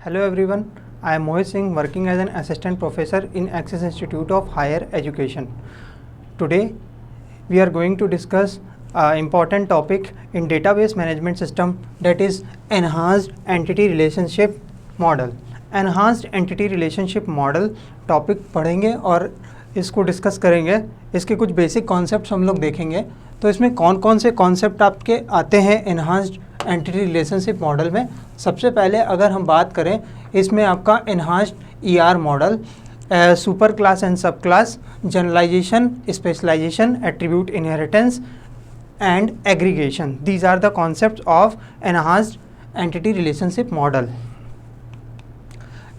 Hello everyone, I am Mohit Singh working as an assistant professor in Axis Institute of Higher Education. Today we are going to discuss an important topic in database management system, that is enhanced entity relationship model. Enhanced entity relationship model topic पढ़ेंगे और इसको discuss करेंगे। इसके कुछ basic concepts हम लोग देखेंगे। तो इसमें कौन कौन से कॉन्सेप्ट आपके आते हैं एनहांस्ड एंटिटी रिलेशनशिप मॉडल में। सबसे पहले अगर हम बात करें, इसमें आपका enhanced ER model, super class and sub class, generalisation, specialisation, attribute inheritance and aggregation, these are the concepts of enhanced entity relationship model.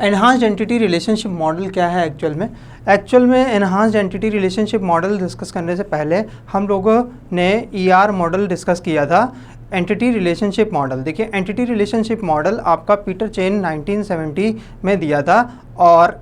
Enhanced entity relationship model क्या है एक्चुअल में enhanced entity relationship model discuss करने से पहले हम लोगों ने ER model discuss किया था। एंटिटी रिलेशनशिप मॉडल, देखिए एंटिटी रिलेशनशिप मॉडल आपका पीटर चेन 1970 में दिया था और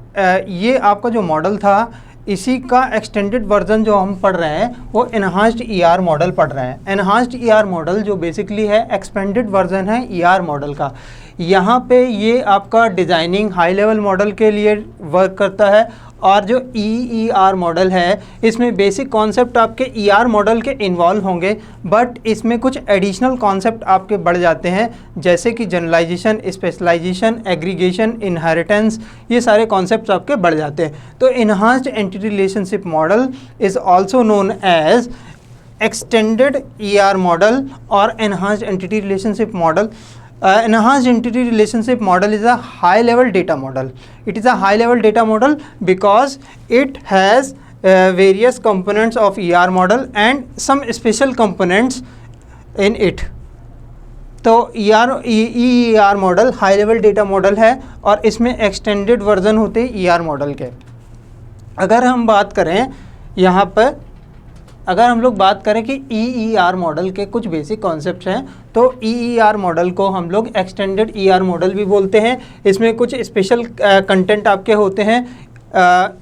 ये आपका जो मॉडल था इसी का एक्सटेंडेड वर्जन जो हम पढ़ रहे हैं वो एनहांस्ड ईआर मॉडल पढ़ रहे हैं। एनहांस्ड ईआर मॉडल जो बेसिकली है एक्सपेंडेड वर्जन है ईआर मॉडल का। यहाँ पे ये आपका डिज़ाइनिंग हाई लेवल मॉडल के लिए वर्क करता है और जो ईईआर मॉडल है इसमें बेसिक कॉन्सेप्ट आपके ईआर मॉडल के इन्वॉल्व होंगे, बट इसमें कुछ एडिशनल कॉन्सेप्ट आपके बढ़ जाते हैं, जैसे कि जनरलाइजेशन, स्पेशलाइजेशन, एग्रीगेशन, इनहेरिटेंस, ये सारे कॉन्सेप्ट्स आपके बढ़ जाते हैं। तो enhanced entity relationship model is also known as extended ER model और enhanced entity relationship model. Enhanced entity relationship model is a high level data model. It is a high level data model because it has various components of ER model and some special components in it. तो ER model high level data model है और इसमें extended version होते हैं ER model के। अगर हम बात करें यहाँ पर, अगर हम लोग बात करें कि ईईआर मॉडल के कुछ बेसिक कॉन्सेप्ट्स हैं, तो ईईआर मॉडल को हम लोग एक्सटेंडेड ईआर मॉडल भी बोलते हैं। इसमें कुछ स्पेशल कंटेंट आपके होते हैं।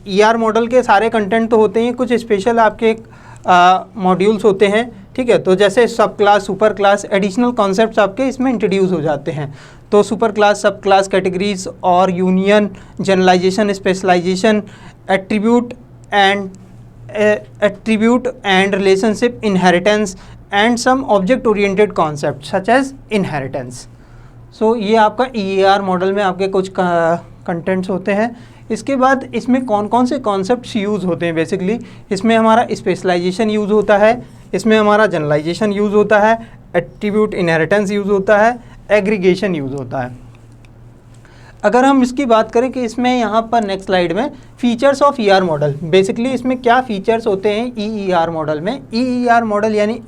ईआर मॉडल के सारे कंटेंट तो होते हैं, कुछ स्पेशल आपके मॉड्यूल्स होते हैं, ठीक है। तो जैसे sub class, super class, additional concepts आपके इसमें इंट्रोड्यूस हो जाते हैं। तो super class, sub class, categories और union, generalization, specialization, attribute and relationship, inheritance and some object oriented concepts such as inheritance. So ये आपका EAR मॉडल में आपके कुछ कंटेंट्स होते हैं। इसके बाद इसमें कौन कौन से कॉन्सेप्ट्स यूज़ होते हैं बेसिकली, इसमें हमारा स्पेशलाइजेशन यूज़ होता है, इसमें हमारा जनरलाइजेशन यूज़ होता है, एट्रीब्यूट इनहेरिटेंस यूज़ होता है, एग्रीगेशन यूज़ होता है। अगर हम इसकी बात करें कि इसमें यहाँ पर नेक्स्ट स्लाइड में features of ER model, basically इसमें क्या फीचर्स होते हैं ईईआर मॉडल में। ईईआर मॉडल यानी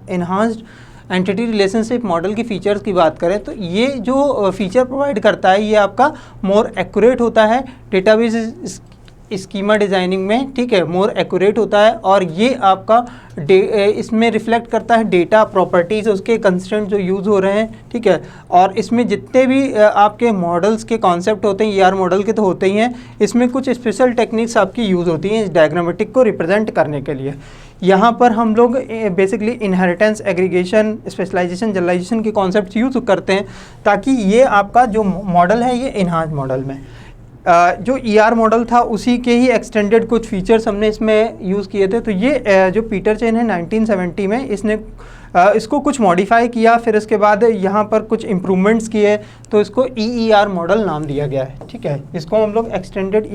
एनहांस्ड एंटिटी रिलेशनशिप मॉडल की फ़ीचर्स की बात करें तो ये जो फीचर प्रोवाइड करता है ये आपका मोर एक्यूरेट होता है डेटाबेस स्कीमा डिज़ाइनिंग में, ठीक है, मोर एक्यूरेट होता है और ये आपका इसमें रिफ्लेक्ट करता है डेटा प्रॉपर्टीज़, उसके कंस्ट्रेंट जो यूज़ हो रहे हैं, ठीक है। और इसमें जितने भी आपके मॉडल्स के कॉन्सेप्ट होते हैं ईआर मॉडल के तो होते ही हैं, इसमें कुछ स्पेशल टेक्निक्स आपकी यूज़ होती हैं इस डायग्रामेटिक को रिप्रेजेंट करने के लिए। यहाँ पर हम लोग basically inheritance, aggregation, specialization, generalization के कॉन्सेप्ट यूज़ करते हैं ताकि ये आपका जो मॉडल है ये इनहांस्ड मॉडल में जो ईआर मॉडल था उसी के ही एक्सटेंडेड कुछ फीचर्स हमने इसमें यूज़ किए थे। तो ये जो पीटर चेन है 1970 में, इसने इसको कुछ मॉडिफाई किया, फिर इसके बाद यहाँ पर कुछ इम्प्रूवमेंट्स किए, तो इसको ईईआर मॉडल नाम दिया गया है, ठीक है। इसको हम लोग एक्सटेंडेड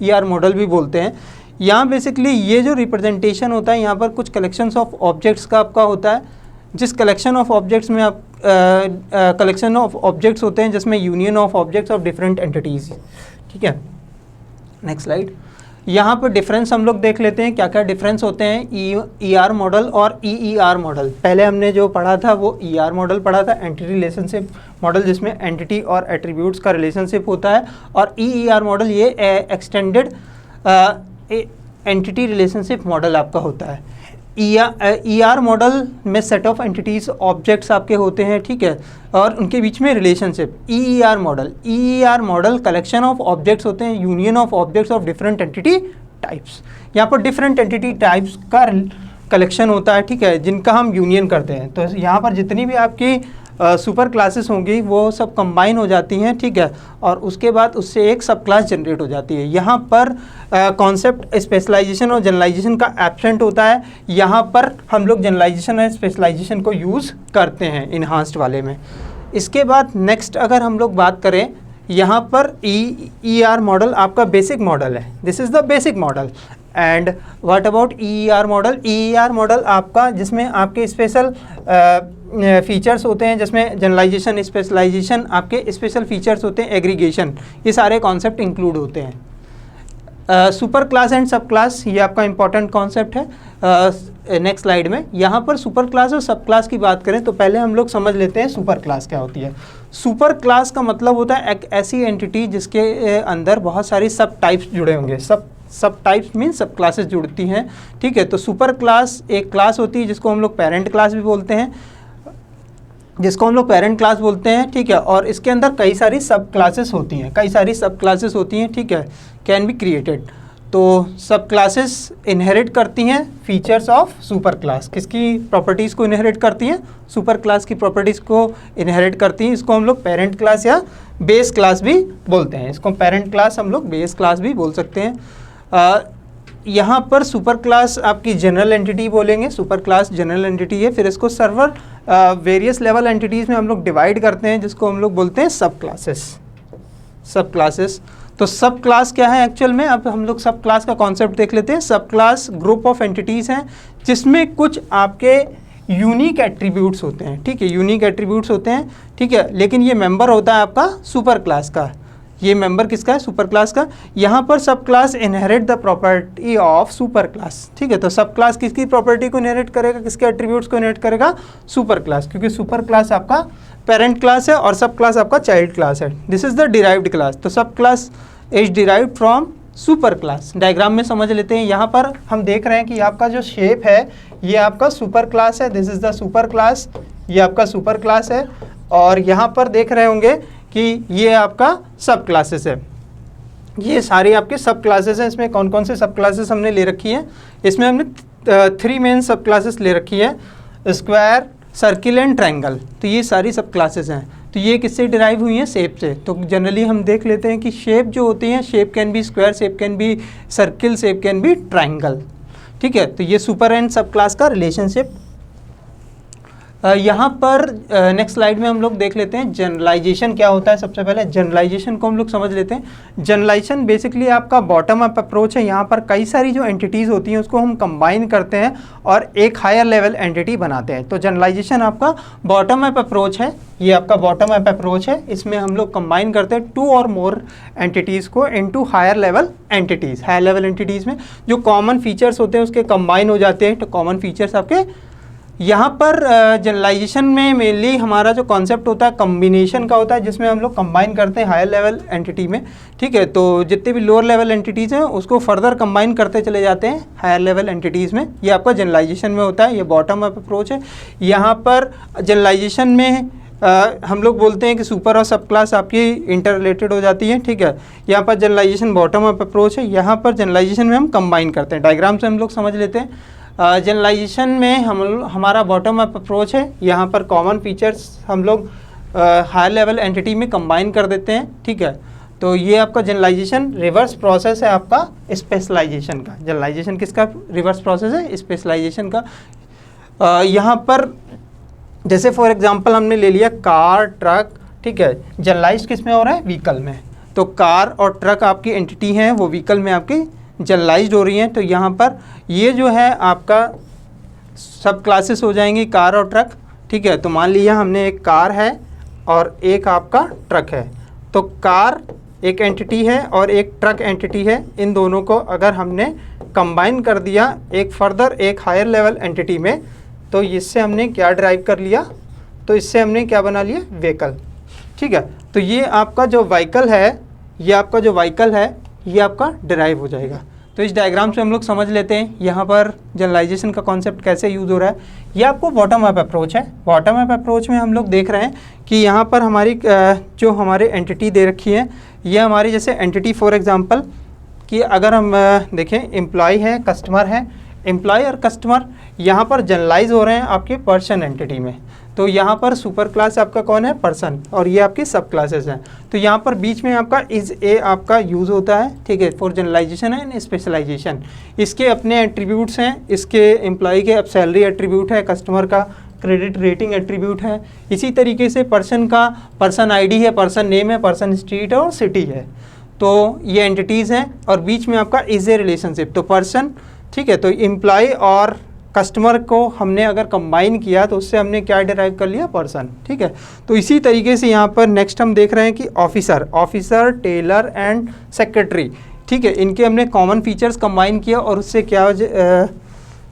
ईआर मॉडल भी बोलते हैं। यहाँ बेसिकली ये जो रिप्रेजेंटेशन होता है यहाँ पर कुछ कलेक्शंस ऑफ ऑब्जेक्ट्स का आपका होता है, जिस कलेक्शन ऑफ ऑब्जेक्ट्स में आप कलेक्शन ऑफ ऑब्जेक्ट्स होते हैं जिसमें union of objects of different entities, ठीक है। Next slide. यहाँ पर डिफरेंस हम लोग देख लेते हैं क्या क्या डिफरेंस होते हैं ईआर मॉडल और ईईआर मॉडल। पहले हमने जो पढ़ा था वो ईआर मॉडल पढ़ा था, एंटिटी रिलेशनशिप मॉडल, जिसमें एंटिटी और एट्रीब्यूट्स का रिलेशनशिप होता है, और ईईआर मॉडल ये एक्सटेंडेड एंटिटी रिलेशनशिप मॉडल आपका होता है। ईआर मॉडल में सेट ऑफ एंटिटीज़, ऑब्जेक्ट्स आपके होते हैं, ठीक है, और उनके बीच में relationship. ER model collection of objects होते हैं, union of objects of different entity types. यहाँ पर डिफरेंट एंटिटी टाइप्स का कलेक्शन होता है, ठीक है, जिनका हम यूनियन करते हैं। तो यहाँ पर जितनी भी आपकी सुपर क्लासेस होंगी वो सब कंबाइन हो जाती हैं, ठीक है, और उसके बाद उससे एक सब क्लास जनरेट हो जाती है। यहाँ पर कॉन्सेप्ट स्पेशलाइजेशन और जनरलाइजेशन का एब्सेंट होता है। यहाँ पर हम लोग जनरलाइजेशन और स्पेशलाइजेशन को यूज़ करते हैं इन्हांस्ड वाले में। इसके बाद नेक्स्ट अगर हम लोग बात करें, यहाँ पर EER मॉडल आपका बेसिक मॉडल है, this is the basic model. And what about EER model? EER model आपका जिसमें आपके स्पेशल फीचर्स होते हैं, जिसमें जनरलाइजेशन, स्पेशलाइजेशन, आपके स्पेशल फीचर्स होते हैं, एग्रीगेशन, ये सारे कॉन्सेप्ट इंक्लूड होते हैं। Super class and sub class, ये आपका इंपॉर्टेंट कॉन्सेप्ट है। नेक्स्ट स्लाइड में यहाँ पर सुपर क्लास और सब क्लास की बात करें तो पहले हम लोग समझ लेते हैं सुपर क्लास क्या होती है। सुपर क्लास का मतलब होता है एक ऐसी एंटिटी जिसके अंदर बहुत सारी सब टाइप्स जुड़े होंगे। सब टाइप्स मीन सब क्लासेस जुड़ती हैं, ठीक है। तो सुपर क्लास एक क्लास होती है जिसको हम लोग पेरेंट क्लास भी बोलते हैं, ठीक है। और इसके अंदर कई सारी सब क्लासेस होती हैं, ठीक है, कैन बी क्रिएटेड। तो सब क्लासेस इनहेरिट करती हैं फीचर्स ऑफ सुपर क्लास। किसकी प्रॉपर्टीज़ को इनहेरिट करती हैं? सुपर क्लास की प्रॉपर्टीज़ को इनहेरिट करती हैं। इसको हम लोग पेरेंट क्लास या बेस क्लास भी बोलते हैं। इसको पेरेंट क्लास हम लोग बेस क्लास भी बोल सकते हैं। यहाँ पर सुपर क्लास आपकी जनरल एंटिटी बोलेंगे, सुपर क्लास जनरल एंटिटी है। फिर इसको सर्वर वेरियस लेवल एंटिटीज़ में हम लोग डिवाइड करते हैं, जिसको हम लोग बोलते हैं सब क्लासेस। तो सब क्लास क्या है एक्चुअल में? अब हम लोग सब क्लास का कॉन्सेप्ट देख लेते हैं। सब क्लास ग्रुप ऑफ एंटिटीज़ हैं जिसमें कुछ आपके यूनिक एट्रीब्यूट्स होते हैं, ठीक है, यूनिक एट्रीब्यूट्स होते हैं, ठीक है। लेकिन ये मेंबर होता है आपका सुपर क्लास का। ये मेंबर किसका है? सुपर क्लास का। यहाँ पर सब class inherit the property of super class, ठीक है। तो सब क्लास किसकी प्रॉपर्टी को इनहेरिट करेगा, किसके एट्रीब्यूट्स को इनहेरिट करेगा? सुपर क्लास, क्योंकि सुपर क्लास आपका पेरेंट क्लास है और सब क्लास आपका चाइल्ड क्लास है। This is the derived class. तो सब class is derived from super class. Diagram में समझ लेते हैं। यहाँ पर हम देख रहे हैं कि आपका जो शेप है ये आपका सुपर क्लास है, this is the super class, ये आपका सुपर क्लास है। और यहाँ पर देख रहे होंगे कि ये आपका सब क्लासेस है। ये सारी आपके सब क्लासेस हैं। इसमें कौन कौन से सब क्लासेस हमने ले रखी हैं? इसमें हमने 3 मेन सब क्लासेस ले रखी है, स्क्वायर, सर्किल एंड ट्रायंगल। तो ये सारी सब क्लासेस हैं। तो ये किससे डिराइव हुई हैं? शेप से। तो जनरली हम देख लेते हैं कि शेप जो होती हैं, shape can be square, shape can be circle, shape can be triangle, ठीक है। तो ये सुपर एंड सब क्लास का रिलेशनशिप। यहाँ पर नेक्स्ट स्लाइड में हम लोग देख लेते हैं जनरलाइजेशन क्या होता है। सबसे पहले जनरलाइजेशन को हम लोग समझ लेते हैं। जनरलाइजेशन बेसिकली आपका बॉटम अप अप्रोच है। यहाँ पर कई सारी जो एंटिटीज़ होती हैं उसको हम कंबाइन करते हैं और एक हायर लेवल एंटिटी बनाते हैं। तो जनरलाइजेशन आपका बॉटम अप अप्रोच है। ये आपका बॉटम अप अप्रोच है। इसमें हम लोग कंबाइन करते हैं 2 और मोर एंटिटीज़ को into higher level entities. Higher level entities में जो कॉमन फीचर्स होते हैं उसके कंबाइन हो जाते हैं। तो कॉमन फीचर्स आपके यहाँ पर जनरलाइजेशन में मेनली हमारा जो कॉन्सेप्ट होता है कम्बिनेशन का होता है, जिसमें हम लोग कंबाइन करते हैं हायर लेवल एंटिटी में, ठीक है। तो जितने भी लोअर लेवल एंटिटीज़ हैं उसको फर्दर कंबाइन करते चले जाते हैं हायर लेवल एंटिटीज़ में। ये आपका जनरलाइजेशन में होता है। ये बॉटम अप अप्रोच है। यहाँ पर जनरलाइजेशन में हम लोग बोलते हैं कि सुपर और सब क्लास आपकी इंटर रिलेटेड हो जाती है, ठीक है। यहाँ पर जनरलाइजेशन बॉटम अप अप्रोच है। यहाँ पर जनरलाइजेशन में हम कंबाइन करते हैं। डायग्राम से हम लोग समझ लेते हैं। जनरलाइजेशन में हमारा बॉटम अप अप्रोच है। यहाँ पर कॉमन फीचर्स हम लोग हायर लेवल एंटिटी में कंबाइन कर देते हैं, ठीक है। तो ये आपका जनरलाइजेशन रिवर्स प्रोसेस है आपका स्पेशलाइजेशन का। जनरलाइजेशन किसका रिवर्स प्रोसेस है? स्पेशलाइजेशन का। यहाँ पर जैसे फॉर एग्जांपल हमने ले लिया कार, ट्रक, ठीक है। जनरलाइज किस में हो रहा है? व्हीकल में। तो कार और ट्रक आपकी एंटिटी हैं, वो व्हीकल में आपकी जनरलाइज्ड हो रही हैं। तो यहाँ पर ये जो है आपका सब क्लासेस हो जाएंगी कार और ट्रक, ठीक है। तो मान लिया हमने एक कार है और एक आपका ट्रक है। तो कार एक एंटिटी है और एक ट्रक एंटिटी है। इन दोनों को अगर हमने कंबाइन कर दिया एक फर्दर एक हायर लेवल एंटिटी में, तो इससे हमने क्या ड्राइव कर लिया? तो इससे हमने क्या बना लिया? व्हीकल, ठीक है। तो ये आपका जो व्हीकल है, ये आपका जो व्हीकल है ये आपका डिराइव हो जाएगा। तो इस डायग्राम से हम लोग समझ लेते हैं यहाँ पर जनरलाइजेशन का कॉन्सेप्ट कैसे यूज़ हो रहा है। ये आपको बॉटम अप अप्रोच है। बॉटम अप अप्रोच में हम लोग देख रहे हैं कि यहाँ पर हमारी जो हमारे एंटिटी दे रखी है, ये हमारी जैसे एंटिटी फॉर एग्जांपल कि अगर हम देखें एम्प्लॉय है, कस्टमर है। एम्प्लॉय और कस्टमर यहाँ पर जनरलाइज हो रहे हैं आपके पर्सन एंटिटी में। तो यहाँ पर सुपर क्लास आपका कौन है, पर्सन, और ये आपकी सब क्लासेस हैं। तो यहाँ पर बीच में आपका इज ए आपका यूज़ होता है, ठीक है, फॉर जनरलाइजेशन एंड स्पेशलाइजेशन। इसके अपने एट्रीब्यूट्स हैं, इसके एम्प्लॉय के अब सैलरी एट्रीब्यूट है, कस्टमर का क्रेडिट रेटिंग एट्रीब्यूट है। इसी तरीके से पर्सन का पर्सन आईडी है, पर्सन नेम है, पर्सन स्ट्रीट है और सिटी है। तो ये एंटिटीज़ हैं और बीच में आपका इज ए रिलेशनशिप। तो पर्सन, ठीक है, तो एम्प्लॉय और कस्टमर को हमने अगर कंबाइन किया तो उससे हमने क्या डिराइव कर लिया, पर्सन, ठीक है। तो इसी तरीके से यहाँ पर नेक्स्ट हम देख रहे हैं कि ऑफिसर, टेलर एंड सेक्रेटरी, ठीक है, इनके हमने कॉमन फीचर्स कंबाइन किया और उससे क्या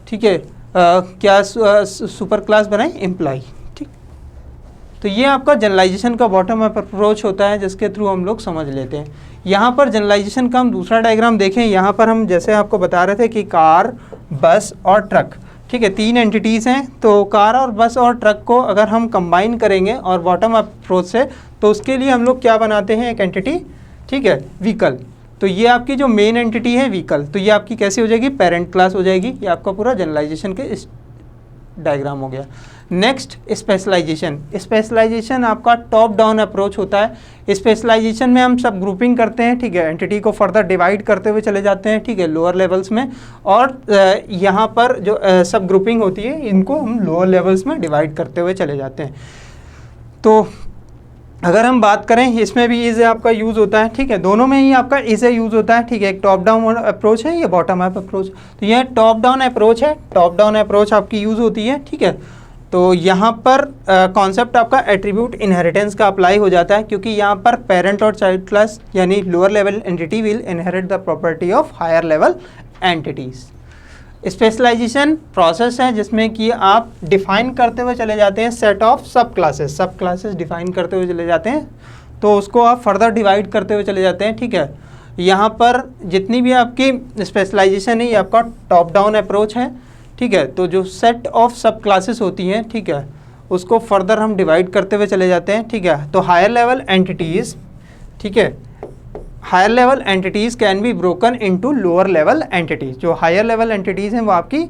ठीक है क्या सुपर क्लास बनाई, एम्प्लॉय, ठीक। तो ये आपका जनरलाइजेशन का बॉटम अप अप्रोच होता है जिसके थ्रू हम लोग समझ लेते हैं। यहाँ पर जनरलाइजेशन का हम दूसरा डायग्राम देखें। यहाँ पर हम जैसे आपको बता रहे थे कि कार, बस और ट्रक, ठीक है, 3 एंटिटीज़ हैं। तो कार और बस और ट्रक को अगर हम कंबाइन करेंगे और बॉटम अप अप्रोच से, तो उसके लिए हम लोग क्या बनाते हैं, एक एंटिटी, ठीक है, व्हीकल। तो ये आपकी जो मेन एंटिटी है व्हीकल, तो ये आपकी कैसी हो जाएगी, पेरेंट क्लास हो जाएगी। ये आपका पूरा जनरलाइजेशन के इस डायग्राम हो गया। नेक्स्ट स्पेशलाइजेशन आपका टॉप डाउन अप्रोच होता है। स्पेशलाइजेशन में हम सब ग्रुपिंग करते हैं, ठीक है, एंटिटी को फर्दर डिवाइड करते हुए चले जाते हैं, ठीक है, लोअर लेवल्स में, और यहाँ पर जो सब ग्रुपिंग होती है इनको हम लोअर लेवल्स में डिवाइड करते हुए चले जाते हैं। तो अगर हम बात करें, इसमें भी इज आपका यूज़ होता है, ठीक है, दोनों में ही आपका इज यूज़ होता है, ठीक है। एक टॉप डाउन अप्रोच है, ये बॉटम अप अप्रोच। तो यह टॉप डाउन अप्रोच है, टॉप डाउन अप्रोच आपकी यूज़ होती है, ठीक है। तो यहाँ पर कॉन्सेप्ट आपका एट्रीब्यूट इनहेरिटेंस का अप्लाई हो जाता है, क्योंकि यहाँ पर पेरेंट और चाइल्ड क्लास यानी lower level entity will inherit the property of higher level entities. Specialization process है जिसमें कि आप डिफाइन करते हुए चले जाते हैं set of sub classes define करते हुए चले जाते हैं, तो उसको आप फर्दर डिवाइड करते हुए चले जाते हैं, ठीक है। यहाँ पर जितनी भी आपकी स्पेशलाइजेशन है ये आपका टॉप डाउन अप्रोच है, ठीक है। तो जो सेट ऑफ सब क्लासेस होती हैं, ठीक है, उसको फर्दर हम डिवाइड करते हुए चले जाते हैं, ठीक है। तो हायर लेवल एंटिटीज़, ठीक है, higher level entities can be broken into lower level entities. जो हायर लेवल एंटिटीज़ हैं वो आपकी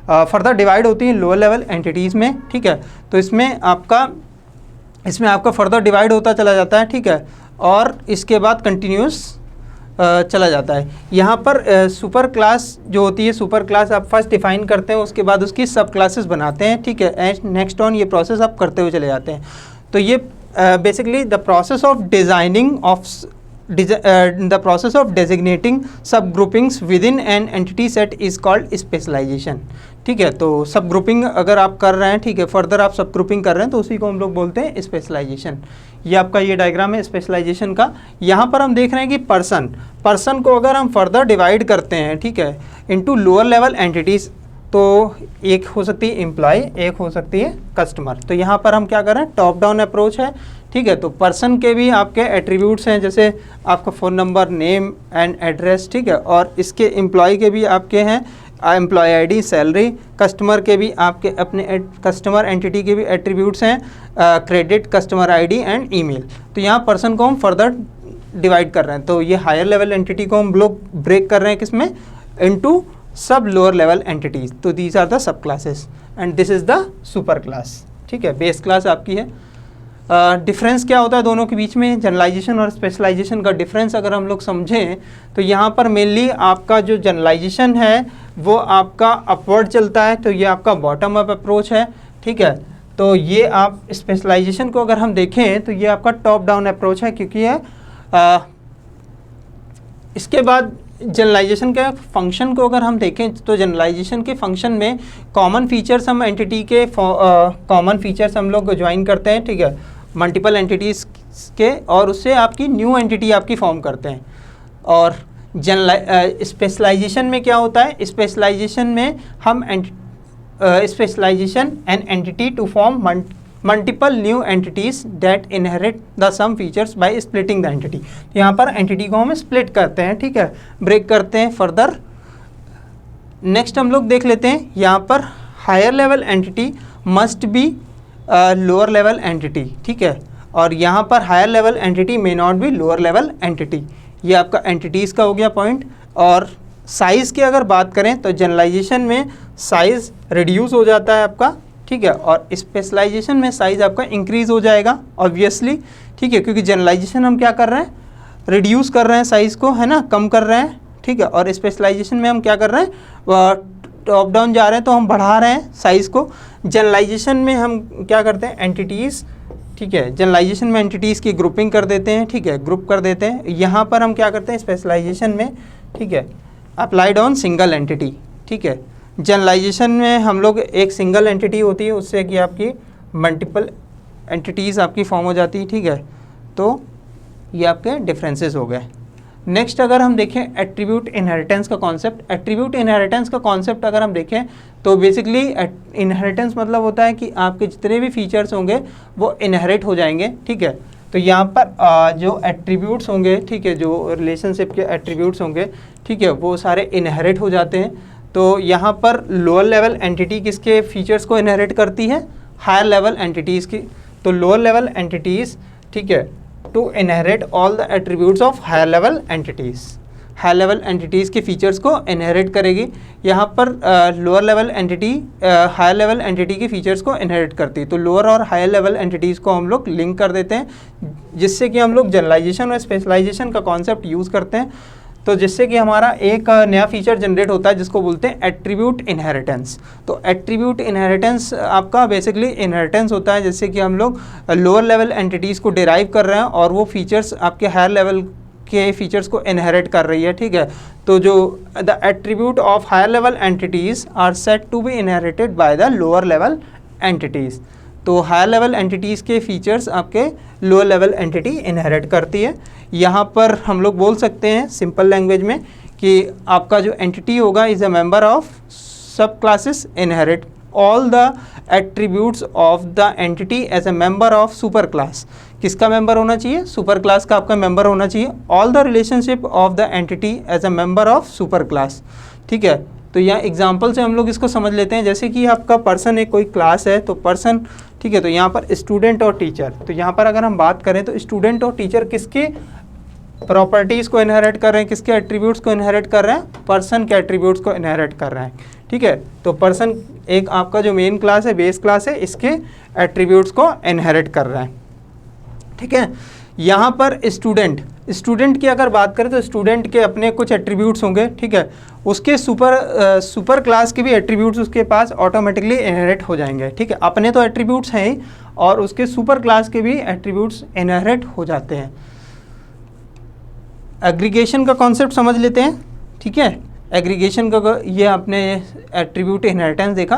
फर्दर डिवाइड होती हैं लोअर लेवल एंटिटीज़ में, ठीक है। तो इसमें आपका फर्दर डिवाइड होता चला जाता है, ठीक है, और इसके बाद कंटिन्यूस चला जाता है। यहाँ पर सुपर क्लास जो होती है, सुपर क्लास आप फर्स्ट डिफाइन करते हैं, उसके बाद उसकी सब क्लासेस बनाते हैं, ठीक है, एंड नेक्स्ट ऑन ये प्रोसेस आप करते हुए चले जाते हैं। तो ये basically the process of designing of the process of designating subgroupings within an entity set is called specialization, ठीक है। तो सब ग्रुपिंग अगर आप कर रहे हैं, ठीक है, फर्दर आप सब ग्रुपिंग कर रहे हैं, तो उसी को हम लोग बोलते हैं स्पेशलाइजेशन। ये आपका ये डायग्राम है स्पेशलाइजेशन का। यहाँ पर हम देख रहे हैं कि पर्सन को अगर हम फर्दर डिवाइड करते हैं, ठीक है, इनटू लोअर लेवल एंटिटीज़, तो एक हो सकती है एम्प्लॉय, एक हो सकती है कस्टमर। तो यहाँ पर हम क्या कर रहे हैं, टॉप डाउन अप्रोच है, ठीक है। तो पर्सन के भी आपके एट्रीब्यूट्स हैं, जैसे आपका phone number, name and address, ठीक है, और इसके एम्प्लॉय के भी आपके हैं एम्प्लॉय आईडी, सैलरी। कस्टमर के भी आपके अपने कस्टमर एंटिटी के भी एट्रीब्यूट्स हैं, credit, customer ID and email. तो यहाँ पर्सन को हम फर्दर डिवाइड कर रहे हैं। तो ये हायर लेवल एंटिटी को हम लोग ब्रेक कर रहे हैं किसमें, into sub lower level entities. तो these are the sub classes and this is the super class, ठीक है, बेस क्लास आपकी है। डिफरेंस क्या होता है दोनों के बीच में, जनरलाइजेशन और स्पेशलाइजेशन का डिफरेंस अगर हम लोग समझें, तो यहाँ पर मेनली आपका जो जनरलाइजेशन है वो आपका अपवर्ड चलता है, तो ये आपका बॉटम अप अप्रोच है, ठीक है। तो ये आप स्पेशलाइजेशन को अगर हम देखें तो ये आपका टॉप डाउन अप्रोच है, क्योंकि ये इसके बाद जनरलाइजेशन के फंक्शन को अगर हम देखें तो जनरलाइजेशन के फंक्शन में कॉमन फीचर्स हम एंटिटी के कॉमन फीचर्स हम लोग ज्वाइन करते हैं, ठीक है, मल्टीपल एंटिटीज़ के, और उससे आपकी न्यू एंटिटी आपकी फॉर्म करते हैं। और स्पेशलाइजेशन में क्या होता है, स्पेशलाइजेशन में हम specialization an entity to form multiple new entities that inherit the same features by splitting the entity. यहाँ पर एंटिटी को हम स्प्लिट करते हैं, ठीक है, ब्रेक करते हैं फर्दर। नेक्स्ट हम लोग देख लेते हैं, यहाँ पर higher level entity must be lower level entity, ठीक है, और यहाँ पर higher level entity may not be lower level entity. ये आपका एंटिटीज़ का हो गया पॉइंट। और साइज़ की अगर बात करें तो जनरलाइजेशन में साइज़ रिड्यूस हो जाता है आपका, ठीक ठीक है, और स्पेशलाइजेशन में साइज आपका इंक्रीज हो जाएगा ऑब्वियसली, ठीक है, क्योंकि जनरलाइजेशन हम क्या कर रहे हैं, रिड्यूस कर रहे हैं साइज़ को, है ना, कम कर रहे हैं, ठीक है, और स्पेशलाइजेशन में हम क्या कर रहे हैं, टॉप डाउन जा रहे हैं तो हम बढ़ा रहे हैं साइज़ को। जनरलाइजेशन में हम क्या करते हैं, एंटिटीज़, ठीक है, जनरलाइजेशन में एंटिटीज़ की ग्रुपिंग कर देते हैं, ठीक है, ग्रुप कर देते हैं। यहाँ पर हम क्या करते हैं स्पेशलाइजेशन में, ठीक है, अप्लाइड ऑन सिंगल एंटिटी, ठीक है। जनरलाइजेशन में हम लोग एक सिंगल एंटिटी होती है, उससे कि आपकी मल्टीपल एंटिटीज़ आपकी फॉर्म हो जाती है, ठीक है। तो ये आपके डिफरेंसेस हो गए। नेक्स्ट अगर हम देखें एट्रीब्यूट इनहेरिटेंस का कॉन्सेप्ट, एट्रीब्यूट इनहेरिटेंस का कॉन्सेप्ट अगर हम देखें तो बेसिकली इनहेरिटेंस मतलब होता है कि आपके जितने भी फीचर्स होंगे वो इनहेरिट हो जाएंगे, ठीक है। तो यहाँ पर जो एट्रीब्यूट्स होंगे, ठीक है, जो रिलेशनशिप के एट्रीब्यूट्स होंगे, ठीक है, वो सारे इनहेरिट हो जाते हैं। तो यहाँ पर लोअर लेवल एंटिटी किसके फीचर्स को इनहेरिट करती है, हायर लेवल एंटिटीज़ की। तो लोअर लेवल एंटिटीज़, ठीक है, to inherit all the attributes of higher level entities, higher level entities के फीचर्स को इनहेरिट करेगी। यहाँ पर lower level entity higher level entity के फीचर्स को इनहेरिट करती है। तो लोअर और हायर लेवल एंटिटीज़ को हम लोग लिंक कर देते हैं, जिससे कि हम लोग जनरलाइजेशन और स्पेशलाइजेशन का कॉन्सेप्ट यूज़ करते हैं। तो जिससे कि हमारा एक नया फीचर जनरेट होता है जिसको बोलते हैं एट्रीब्यूट इनहेरिटेंस। तो एट्रीब्यूट इनहेरिटेंस आपका बेसिकली इनहेरिटेंस होता है जिससे कि हम लोग लोअर लेवल एंटिटीज़ को डिराइव कर रहे हैं और वो फीचर्स आपके हायर लेवल के फीचर्स को इनहेरिट कर रही है, ठीक है। तो जो the attribute of higher level entities are set to be inherited by the lower level entities. तो हायर लेवल एंटिटीज़ के फीचर्स आपके लोअर लेवल एंटिटी इनहेरिट करती है। यहाँ पर हम लोग बोल सकते हैं सिंपल लैंग्वेज में कि आपका जो एंटिटी होगा is a member of sub classes inherit all the attributes of the entity as a member of super class. किसका मेंबर होना चाहिए, सुपर क्लास का आपका मेंबर होना चाहिए। All the relationship of the entity as a member of super class, ठीक है। तो यहाँ एग्जाम्पल से हम लोग इसको समझ लेते हैं, जैसे कि आपका पर्सन एक कोई क्लास है तो पर्सन, ठीक है, तो यहाँ पर स्टूडेंट और टीचर। तो यहाँ पर अगर हम बात करें तो स्टूडेंट और टीचर किसकी प्रॉपर्टीज़ को इनहेरिट कर रहे हैं, किसके एट्रीब्यूट्स को इनहेरिट कर रहे हैं, पर्सन के एट्रीब्यूट्स को इनहेरिट कर रहे हैं, ठीक है। तो पर्सन एक आपका जो मेन क्लास है, बेस क्लास है, इसके एट्रीब्यूट्स को इनहेरिट कर रहा है, ठीक है। यहाँ पर स्टूडेंट की अगर बात करें तो स्टूडेंट के अपने कुछ एट्रीब्यूट्स होंगे, ठीक है। उसके सुपर क्लास के भी एट्रीब्यूट्स उसके पास ऑटोमेटिकली इनहेरिट हो जाएंगे, ठीक है। अपने तो एट्रीब्यूट्स हैं ही और उसके सुपर क्लास के भी एट्रीब्यूट्स इनहेरिट हो जाते हैं। एग्रीगेशन का कॉन्सेप्ट समझ लेते हैं, ठीक है। एग्रीगेशन का ये आपने एट्रीब्यूट इनहेरिटेंस देखा।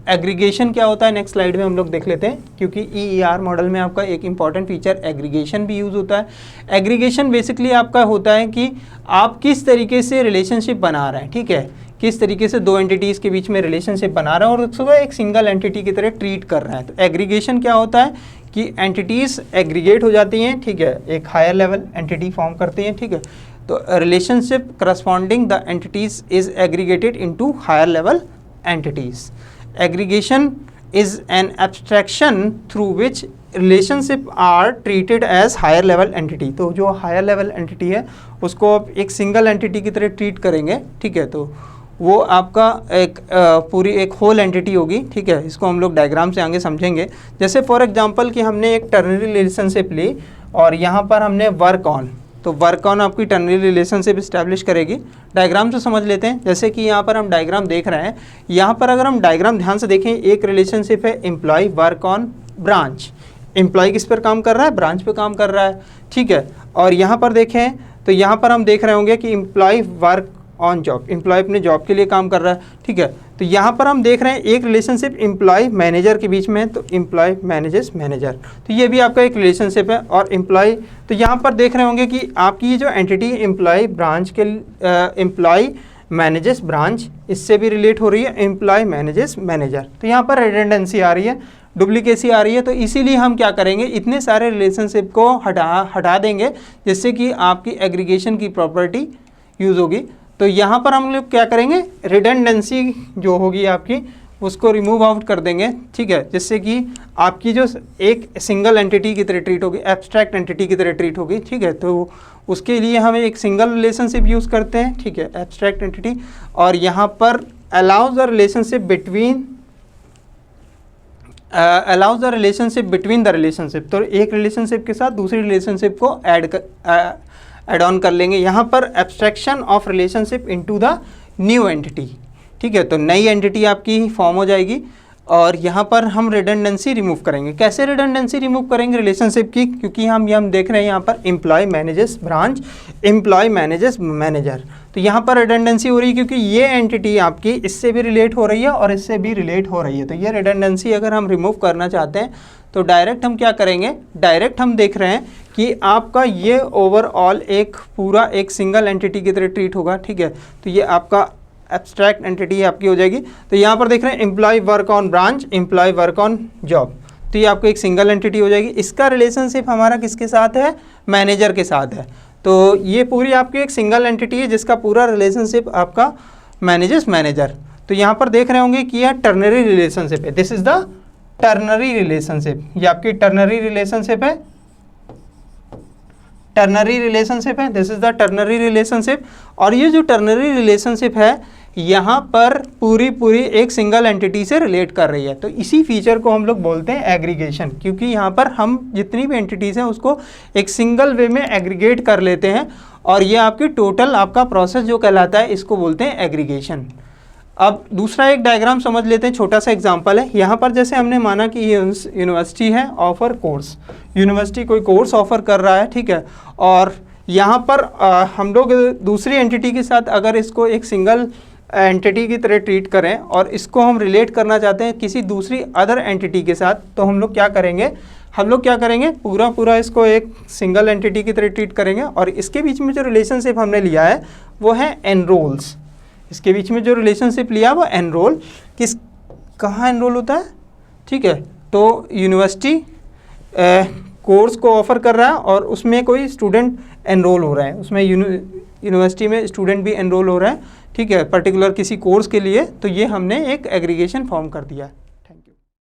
एग्रीगेशन क्या होता है नेक्स्ट स्लाइड में हम लोग देख लेते हैं, क्योंकि EER मॉडल में आपका एक इंपॉर्टेंट फीचर एग्रीगेशन भी यूज़ होता है। एग्रीगेशन बेसिकली आपका होता है कि आप किस तरीके से रिलेशनशिप बना रहे हैं, ठीक है, किस तरीके से दो एंटिटीज़ के बीच में रिलेशनशिप बना रहे हैं और उसको एक सिंगल एंटिटी की तरह ट्रीट कर रहे हैं। तो एग्रीगेशन क्या होता है कि एंटिटीज़ एग्रीगेट हो जाती हैं, ठीक है, एक हायर लेवल एंटिटी फॉर्म करती हैं, ठीक है। तो relationship corresponding the entities is aggregated into higher level entities. Aggregation is an abstraction through which relationship are treated as higher level entity. तो जो हायर लेवल एंटिटी है उसको आप एक सिंगल एंटिटी की तरह ट्रीट करेंगे, ठीक है। तो वो आपका एक पूरी एक होल एंटिटी होगी, ठीक है। इसको हम लोग डायग्राम से आगे समझेंगे। जैसे फॉर एग्जांपल कि हमने एक टर्नरी रिलेशनशिप ली और यहाँ पर हमने वर्क ऑन, तो वर्क ऑन आपकी टर्नरी रिलेशनशिप इस्टेब्लिश करेगी। डायग्राम से समझ लेते हैं, जैसे कि यहाँ पर हम डायग्राम देख रहे हैं। यहाँ पर अगर हम डायग्राम ध्यान से देखें, एक रिलेशनशिप है employ work on branch. Employ किस पर काम कर रहा है, ब्रांच पे काम कर रहा है, ठीक है। और यहाँ पर देखें तो यहाँ पर हम देख रहे होंगे कि employ work on job, employ अपने जॉब के लिए काम कर रहा है, ठीक है। तो यहाँ पर हम देख रहे हैं एक रिलेशनशिप एम्प्लॉय मैनेजर के बीच में है, तो एम्प्लॉय मैनेजेस मैनेजर, तो ये भी आपका एक रिलेशनशिप है। और एम्प्लॉय, तो यहाँ पर देख रहे होंगे कि आपकी जो एंटिटी एम्प्लॉय ब्रांच के एम्प्लॉय मैनेजेस ब्रांच, इससे भी रिलेट हो रही है एम्प्लॉय मैनेजेस मैनेजर। तो यहाँ पर रिडंडेंसी आ रही है, डुप्लीकेसी आ रही है। तो इसीलिए हम क्या करेंगे, इतने सारे रिलेशनशिप को हटा देंगे जिससे कि आपकी एग्रीगेशन की प्रॉपर्टी यूज़ होगी। तो यहाँ पर हम लोग क्या करेंगे, रिडंडेंसी जो होगी आपकी उसको रिमूव आउट कर देंगे, ठीक है, जिससे कि आपकी जो एक सिंगल एंटिटी की तरह ट्रीट होगी, एब्स्ट्रैक्ट एंटिटी की तरह ट्रीट होगी, ठीक है। तो उसके लिए हमें एक सिंगल रिलेशनशिप यूज़ करते हैं, ठीक है, एब्स्ट्रैक्ट एंटिटी। और यहाँ पर allows the relationship between allows the relationship between the relationship, तो एक रिलेशनशिप के साथ दूसरी रिलेशनशिप को ऐड ऑन कर लेंगे। यहाँ पर abstraction of relationship into the new entity, ठीक है, तो नई एंटिटी आपकी फॉर्म हो जाएगी। और यहाँ पर हम रिडंडेंसी रिमूव करेंगे। कैसे रिडंडेंसी रिमूव करेंगे रिलेशनशिप की, क्योंकि हम देख रहे हैं यहाँ पर employ manages branch, employ manages manager, तो यहाँ पर रिडंडेंसी हो रही है क्योंकि ये एंटिटी आपकी इससे भी रिलेट हो रही है और इससे भी रिलेट हो रही है। तो ये रिडंडेंसी अगर हम रिमूव करना चाहते हैं तो डायरेक्ट हम क्या करेंगे, डायरेक्ट हम देख रहे हैं कि आपका ये ओवरऑल एक पूरा एक सिंगल एंटिटी की तरह ट्रीट होगा, ठीक है। तो ये आपका एब्स्ट्रैक्ट एंटिटी आपकी हो जाएगी। तो यहाँ पर देख रहे हैं employ work on branch, employ work on job, तो ये आपको एक सिंगल एंटिटी हो जाएगी। इसका रिलेशनशिप हमारा किसके साथ है, मैनेजर के साथ है। तो ये पूरी आपकी एक सिंगल एंटिटी है जिसका पूरा रिलेशनशिप आपका मैनेजर्स मैनेजर। तो यहाँ पर देख रहे होंगे कि यह टर्नरी रिलेशनशिप है, this is the ternary relationship, ये आपकी टर्नरी रिलेशनशिप है, टर्नरी रिलेशनशिप है, this is the ternary relationship. और ये जो टर्नरी रिलेशनशिप है यहाँ पर पूरी एक सिंगल एंटिटी से रिलेट कर रही है। तो इसी फीचर को हम लोग बोलते हैं एग्रीगेशन, क्योंकि यहाँ पर हम जितनी भी एंटिटीज़ हैं उसको एक सिंगल वे में एग्रीगेट कर लेते हैं और ये आपकी टोटल आपका प्रोसेस जो कहलाता है इसको बोलते हैं एग्रीगेशन। अब दूसरा एक डायग्राम समझ लेते हैं, छोटा सा एग्जांपल है। यहाँ पर जैसे हमने माना कि यूनिवर्सिटी है ऑफर कोर्स, यूनिवर्सिटी कोई कोर्स ऑफर कर रहा है, ठीक है, और यहाँ पर हम लोग दूसरी एंटिटी के साथ अगर इसको एक सिंगल एंटिटी की तरह ट्रीट करें और इसको हम रिलेट करना चाहते हैं किसी दूसरी अदर एंटिटी के साथ, तो हम लोग क्या करेंगे, पूरा इसको एक सिंगल एंटिटी की तरह ट्रीट करेंगे। और इसके बीच में जो रिलेशनशिप हमने लिया है वो है एनरोल्स, इसके बीच में जो रिलेशनशिप लिया वो एनरोल, कहाँ एनरोल होता है, ठीक है। तो यूनिवर्सिटी कोर्स को ऑफ़र कर रहा है और उसमें कोई स्टूडेंट एनरोल हो रहा है, उसमें यूनिवर्सिटी में स्टूडेंट भी एनरोल हो रहा है, ठीक है, पर्टिकुलर किसी कोर्स के लिए। तो ये हमने एक एग्रीगेशन फॉर्म कर दिया।